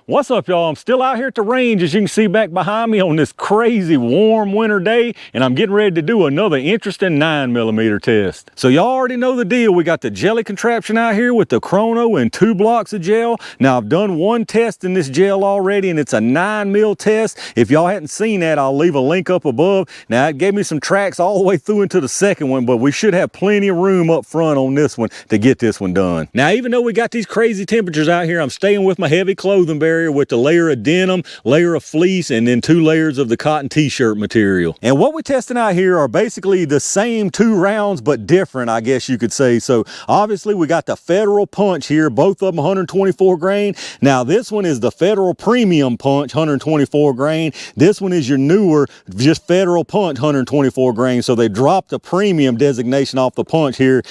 What's up, y'all? I'm still out here at the range, as you can see back behind me, on this crazy warm winter day, and I'm getting ready to do another interesting 9mm test. So y'all already know the deal. We got the jelly contraption out here with the chrono and 2 blocks of gel. Now, I've done one test in this gel already, and it's a 9mm test. If y'all hadn't seen that, I'll leave a link up above. Now, it gave me some tracks all the way through into the second one, but we should have plenty of room up front on this one to get this one done. Now, even though we got these crazy temperatures out here, I'm staying with my heavy clothing barrier with the layer of denim, layer of fleece, and then 2 layers of the cotton t-shirt material. And what we're testing out here are basically the same 2 rounds, but different, I guess you could say. So obviously we got the Federal Punch here, both of them 124 grain. Now this one is the Federal Premium Punch, 124 grain. This one is your newer, just Federal Punch, 124 grain. So they dropped the premium designation off the punch here.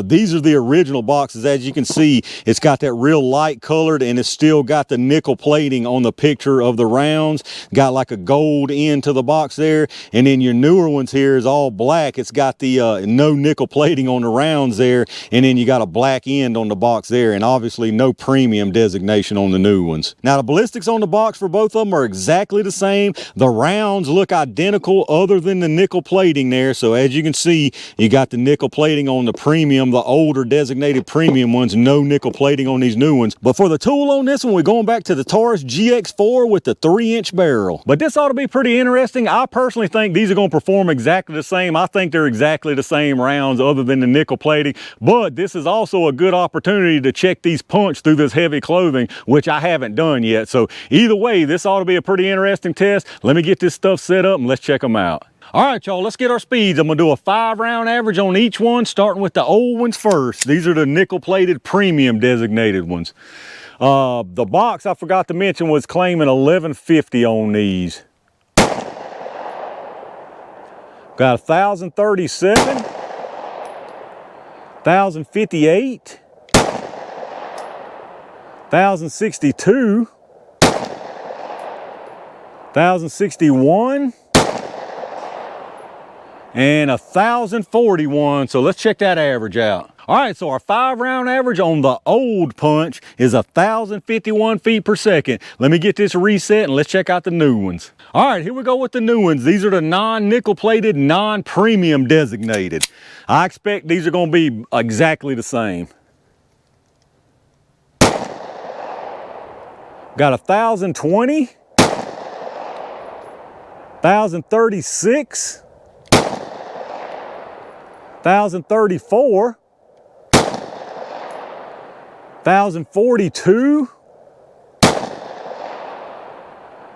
These are the original boxes. As you can see, it's got that real light colored, and it's still got the nickel plating on the picture of the rounds. Got like a gold end to the box there. And then your newer ones here is all black. It's got the no nickel plating on the rounds there. And then you got a black end on the box there. And obviously no premium designation on the new ones. Now the ballistics on the box for both of them are exactly the same. The rounds look identical other than the nickel plating there. So as you can see, you got the nickel plating on the premium, the older designated premium ones, no nickel plating on these new ones. But for the tool on this one, we're going back to the Taurus GX4 with the 3-inch barrel. But this ought to be pretty interesting. I personally think these are going to perform exactly the same. I think they're exactly the same rounds other than the nickel plating. But this is also a good opportunity to check these punch through this heavy clothing, which I haven't done yet. So either way, this ought to be a pretty interesting test. Let me get this stuff set up and let's check them out. All right, y'all, let's get our speeds. I'm gonna do a 5-round average on each one, starting with the old ones first. These are the nickel plated premium designated ones. The box I forgot to mention was claiming 1150 on these. Got 1037, 1058, 1062, 1061, and 1041. So let's check that average out. All right, so our 5-round average on the old punch is 1051 feet per second. Let me get this reset and let's check out the new ones. All right, here we go with the new ones. These are the non-nickel plated, non-premium designated. I expect these are gonna be exactly the same. Got 1020, 1036, 1034, 1042,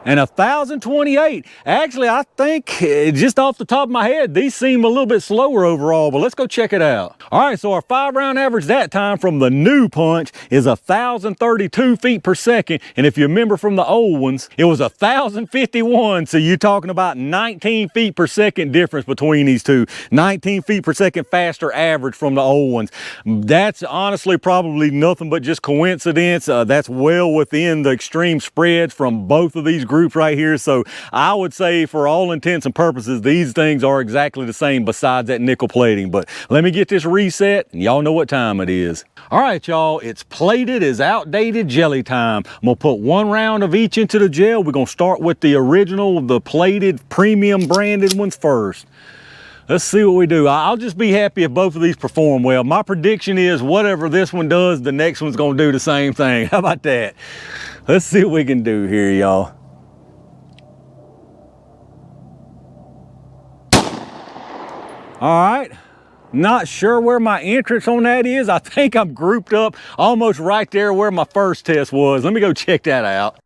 and 1028. Actually, I think just off the top of my head, these seem a little bit slower overall, but let's go check it out. All right, so our 5-round average that time from the new punch is 1032 feet per second. And if you remember from the old ones, it was 1051. So you're talking about 19 feet per second difference between these two. 19 feet per second faster average from the old ones. That's honestly probably nothing but just coincidence. That's well within the extreme spreads from both of these groups right here. So I would say for all intents and purposes, these things are exactly the same besides that nickel plating. But let me get this reset and y'all know what time it is. All right, y'all, it's plated as outdated jelly time. I'm gonna put 1 round of each into the gel. We're gonna start with the original, the plated premium branded ones first. Let's see what we do. I'll just be happy if both of these perform well. My prediction is whatever this one does, the next one's gonna do the same thing. How about that? Let's see what we can do here, y'all. All right, not sure where my entrance on that is. I think I'm grouped up almost right there where my first test was. Let me go check that out.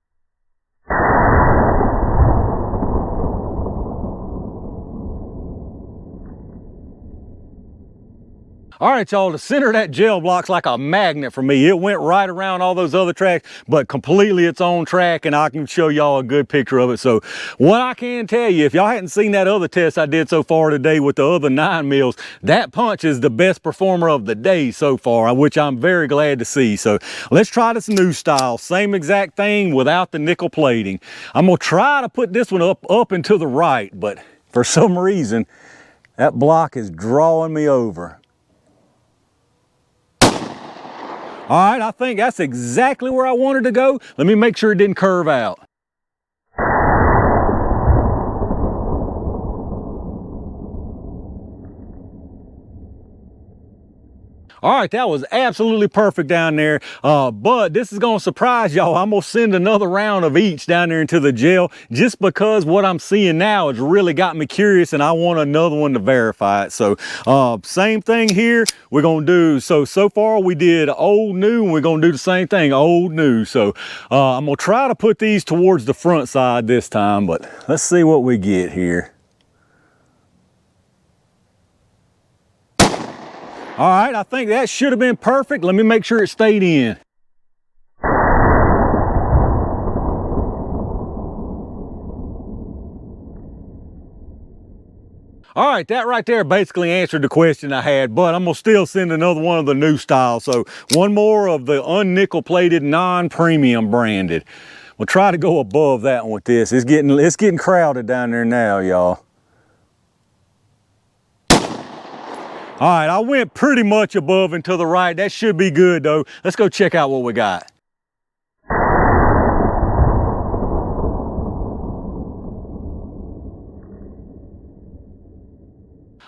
All right, y'all, the center of that gel block's like a magnet for me. It went right around all those other tracks, but completely its own track, and I can show y'all a good picture of it. So what I can tell you, if y'all hadn't seen that other test I did so far today with the other 9 mils, that punch is the best performer of the day so far, which I'm very glad to see. So let's try this new style. Same exact thing without the nickel plating. I'm gonna try to put this one up and to the right, but for some reason, that block is drawing me over. All right, I think that's exactly where I wanted to go. Let me make sure it didn't curve out. All right, that was absolutely perfect down there. But this is gonna surprise y'all. I'm gonna send another round of each down there into the gel just because what I'm seeing now has really got me curious and I want another one to verify it. So same thing here. We're gonna do, so far we did old, new, and we're gonna do the same thing, old, new. So I'm gonna try to put these towards the front side this time, but let's see what we get here. All right, I think that should have been perfect. Let me make sure it stayed in. All right, that right there basically answered the question I had, but I'm gonna still send another one of the new style. So one more of the unnickel plated, non-premium branded. We'll try to go above that one with this. It's getting crowded down there now, y'all. All right, I went pretty much above and to the right. That should be good though. Let's go check out what we got.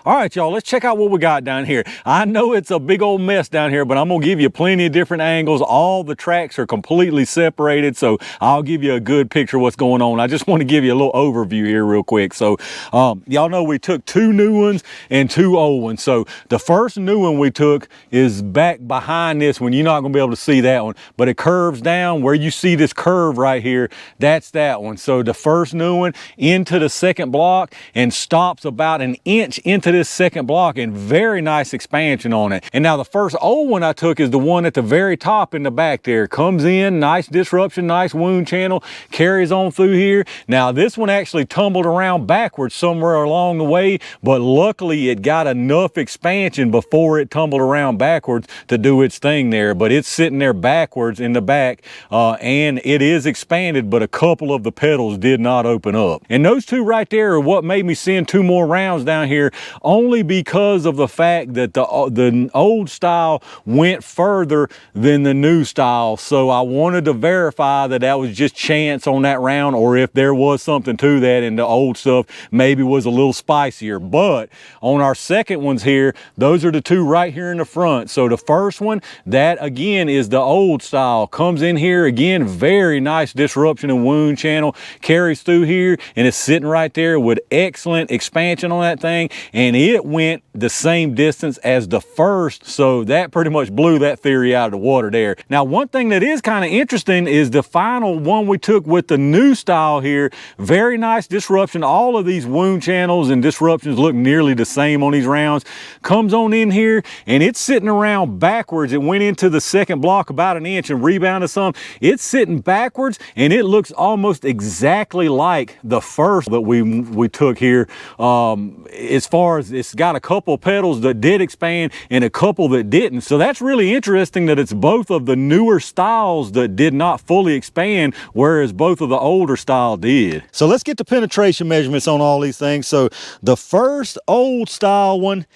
All right, y'all, let's check out what we got down here. I know it's a big old mess down here, but I'm gonna give you plenty of different angles. All the tracks are completely separated, so I'll give you a good picture of what's going on. I just want to give you a little overview here real quick. So y'all know we took 2 new ones and 2 old ones. So the first new one we took is back behind this one. You're not gonna be able to see that one, but it curves down where you see this curve right here. That's that one. So the first new one into the second block and stops about an inch into this second block, and very nice expansion on it. And now the first old one I took is the one at the very top in the back there. Comes in, nice disruption, nice wound channel, carries on through here. Now this one actually tumbled around backwards somewhere along the way, but luckily it got enough expansion before it tumbled around backwards to do its thing there. But it's sitting there backwards in the back, and it is expanded, but a couple of the pedals did not open up. And those 2 right there are what made me send 2 more rounds down here, only because of the fact that the old style went further than the new style. So I wanted to verify that that was just chance on that round, or if there was something to that and the old stuff maybe was a little spicier. But on our second ones here, those are the 2 right here in the front. So the first one, that again is the old style. Comes in here again, very nice disruption and wound channel, carries through here, and it's sitting right there with excellent expansion on that thing. And it went the same distance as the first, so that pretty much blew that theory out of the water there. Now one thing that is kind of interesting is the final one we took with the new style here. Very nice disruption. All of these wound channels and disruptions look nearly the same on these rounds. Comes on in here and it's sitting around backwards. It went into the second block about an inch and rebounded some. It's sitting backwards and it looks almost exactly like the first that we took here. As far as it's got a couple pedals that did expand and a couple that didn't. So that's really interesting that it's both of the newer styles that did not fully expand, whereas both of the older style did. So let's get the penetration measurements on all these things. So the first old style one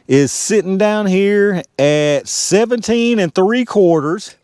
is sitting down here at 17 3/4.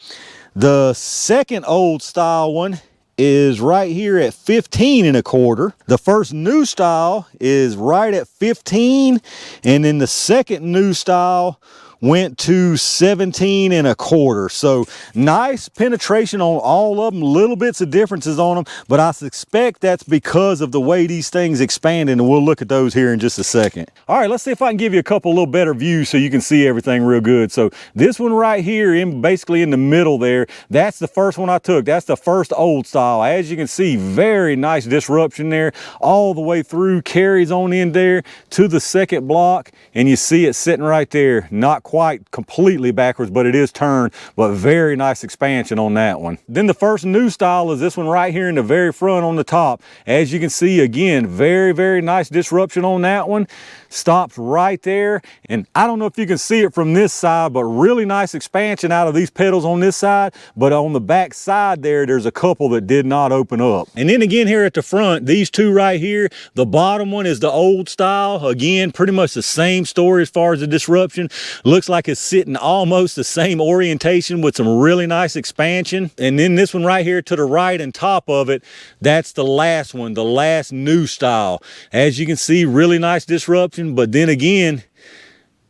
The second old style one is right here at 15 1/4. The first new style is right at 15, and then the second new style went to 17 1/4. So nice penetration on all of them, little bits of differences on them, but I suspect that's because of the way these things expanded, and we'll look at those here in just a second. All right, let's see if I can give you a couple little better views so you can see everything real good. So this one right here, basically in the middle there, that's the first one I took. That's the first old style. As you can see, very nice disruption there all the way through, carries on in there to the second block, and you see it sitting right there. Not quite completely backwards, but it is turned, but very nice expansion on that one. Then the first new style is this one right here in the very front on the top. As you can see, again, very nice disruption on that one. stops right there. And I don't know if you can see it from this side, but really nice expansion out of these pedals on this side. But on the back side there, there's a couple that did not open up. And then again here at the front, these two right here, the bottom one is the old style. Again, pretty much the same story as far as the disruption. Looks like it's sitting almost the same orientation with some really nice expansion. And then this one right here to the right and top of it, that's the last one, the last new style. As you can see, really nice disruption, but then again,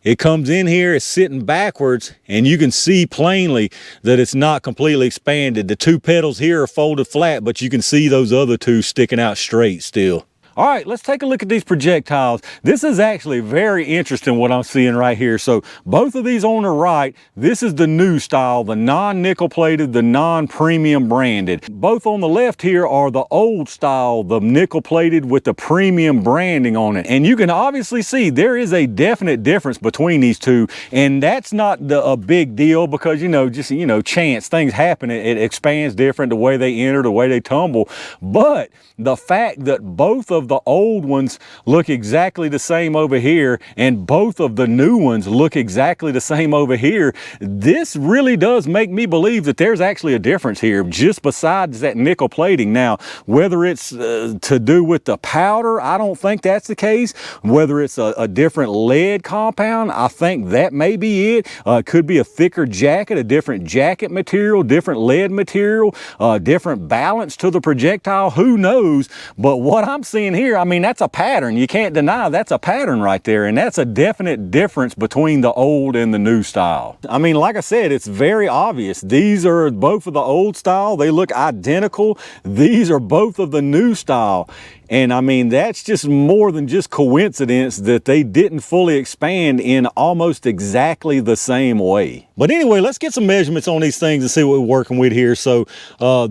it comes in here, it's sitting backwards, and you can see plainly that it's not completely expanded. The two pedals here are folded flat, but you can see those other two sticking out straight still. All right, let's take a look at these projectiles. This is actually very interesting what I'm seeing right here. So both of these on the right, this is the new style, the non-nickel plated, the non-premium branded. Both on the left here are the old style, the nickel plated with the premium branding on it. And you can obviously see there is a definite difference between these two. And that's not a big deal because, just, chance, things happen. It expands different, the way they enter, the way they tumble. But the fact that both of the old ones look exactly the same over here and both of the new ones look exactly the same over here, this really does make me believe that there's actually a difference here just besides that nickel plating. Now, whether it's to do with the powder, I don't think that's the case. Whether it's a different lead compound, I think that may be it. It could be a thicker jacket, a different jacket material, different lead material, different balance to the projectile, who knows? But what I'm seeing here, I mean, that's a pattern. You can't deny that's a pattern right there. And that's a definite difference between the old and the new style. I mean, like I said, it's very obvious. These are both of the old style. They look identical. These are both of the new style. And I mean, that's just more than just coincidence that they didn't fully expand in almost exactly the same way. But anyway, let's get some measurements on these things and see what we're working with here. So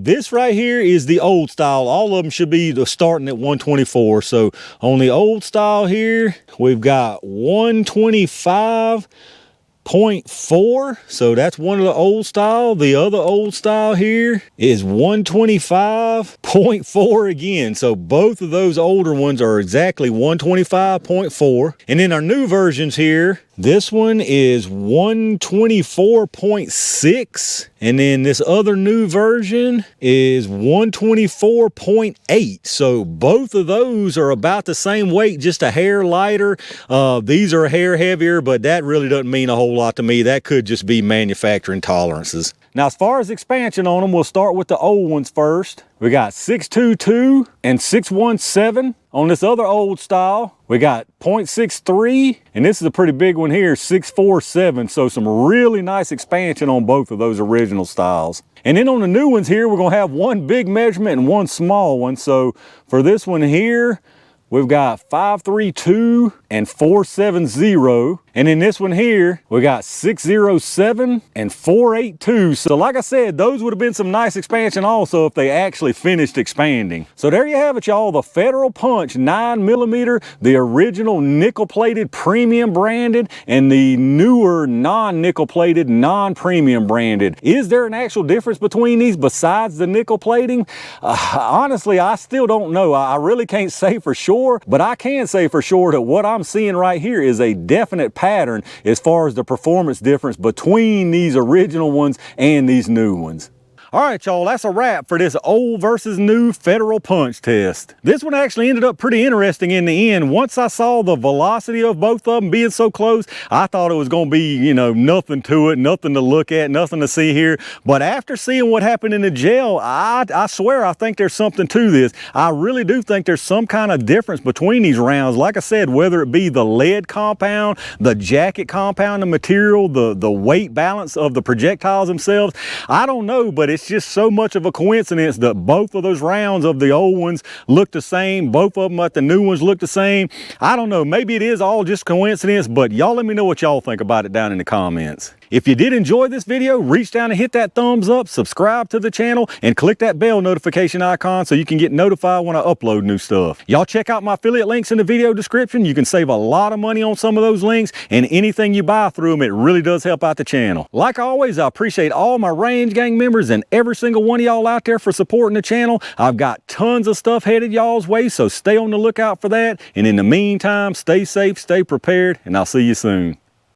this right here is the old style. All of them should be starting at 124. So on the old style here, we've got 125.4, so that's one of the old style. The other old style here is 125.4 again. So both of those older ones are exactly 125.4. And then our new versions here, this one is 124.6. And then this other new version is 124.8. So both of those are about the same weight, just a hair lighter. These are a hair heavier, but that really doesn't mean a whole lot to me. That could just be manufacturing tolerances. Now, as far as expansion on them, we'll start with the old ones first. We got 622 and 617. On this other old style, we got 0.63, and this is a pretty big one here, 647. So some really nice expansion on both of those original styles. And then on the new ones here, we're gonna have one big measurement and one small one. So for this one here, we've got 532 and 470. And in this one here, we got 607 and 482. So like I said, those would have been some nice expansion also if they actually finished expanding. So there you have it, y'all. The Federal Punch 9mm, the original nickel plated premium branded, and the newer non-nickel plated non-premium branded. Is there an actual difference between these besides the nickel plating? Honestly, I still don't know. I really can't say for sure, but I can say for sure that what I'm seeing right here is a definite pattern as far as the performance difference between these original ones and these new ones. All right, y'all, that's a wrap for this old versus new Federal Punch test. This one actually ended up pretty interesting in the end. Once I saw the velocity of both of them being so close, I thought it was going to be, nothing to it, nothing to look at, nothing to see here. But after seeing what happened in the jail, I swear I think there's something to this. I really do think there's some kind of difference between these rounds. Like I said, whether it be the lead compound, the jacket compound, the material, the weight balance of the projectiles themselves, I don't know, but it's just so much of a coincidence that both of those rounds of the old ones look the same, both of them at the new ones look the same. I don't know, maybe it is all just coincidence, but y'all let me know what y'all think about it down in the comments. If you did enjoy this video, reach down and hit that thumbs up, subscribe to the channel, and click that bell notification icon so you can get notified when I upload new stuff. Y'all check out my affiliate links in the video description. You can save a lot of money on some of those links, and anything you buy through them, it really does help out the channel. Like always, I appreciate all my Range Gang members and every single one of y'all out there for supporting the channel. I've got tons of stuff headed y'all's way, so stay on the lookout for that. And in the meantime, stay safe, stay prepared, and I'll see you soon.